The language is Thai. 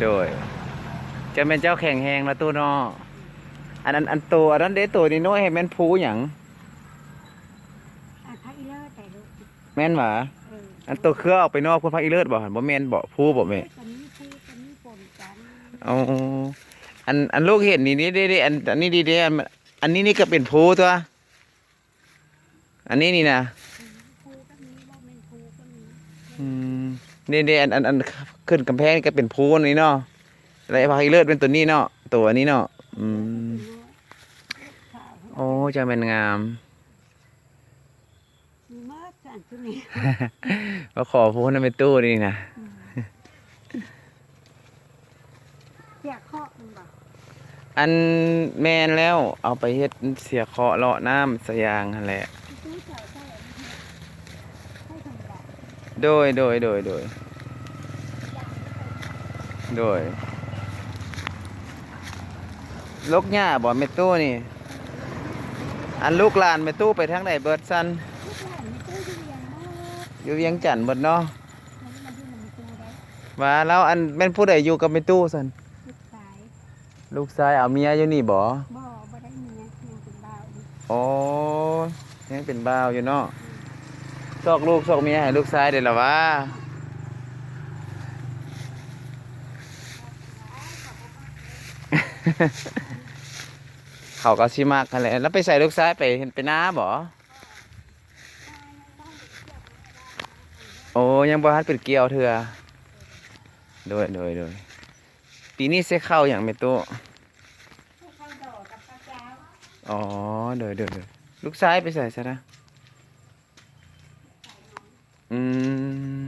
โดยจะเป็นเจ้าแข่งแหงละตู้เนาะอันตัวอันนั้นเด้ตัวนี้น้อยให้แม่นผูหยังพักอีเลิศแต่ลูกแม่นหว่าเอออันตัวเครือออกไปนอกเพื่อพักอีเลิศบ่หั่นบ่แม่นบ่ผูบ่แม่ตอนนี้พูดตอนนี้ฝนกัน อ๋ออันลูกเห็นนี่เด้อันนี้ดีๆอันนี้นี่ก็เป็นผูตัวอันนี้นี่นะพูก็มีว่าเป็นพูก็มีอืมนี่อันขึ้นกำแพงนี่ก็เป็นผูนี่เนาะแล้วไอ้พักอีเลิศเป็นตัวนี้เนาะตัวอันนี้เนาะอืมโอ้จะเป็นงาม มีมากกันทุกนี้ มาขอพูดในตู้นี่นะเสียข้อมันบอกอันแมนแล้วเอาไปเฮ็ดเสียเคราะห์เลาะน้ำสยางนั่นแหละซื้อเจ้าใช่ให้ธรรมดาโดยลูกหญ้าบ่แม่ตู้นี่อันลูกหลานแม่ตู้ไปทางไหนเบิดซันทุกอย่างไม่ตู้ที่ยังมากอยู่เวียงจันทน์เบิดเนาะมันที่มันตู้ได้ว่าแล้วอันแม่นผู้ใดอยู่กับแม่ตู้ซันลูกสาย ลูกชายเอาเมียอยู่นี่บ่บ่ได้เมียยังเป็นบ่าวดิอ๋อยังเป็นบ่าวอยู่เนาะซอกลูกซอกเมียให้ลูกชายได้ล่ะวะ เขาก็ชิมากกันเลยแล้วไปใส่ลูกซ้ายไปเห็นไปน้าบ่โอ้ยังบ่ทันเป็นเกี่ยวเถื่อโดยปีนี้เสียเข้าอย่างเมตุให้ข้าวดอกกับข้าวเจ้าอ๋อโดยลูกซ้ายไปใส่ซะนะอืม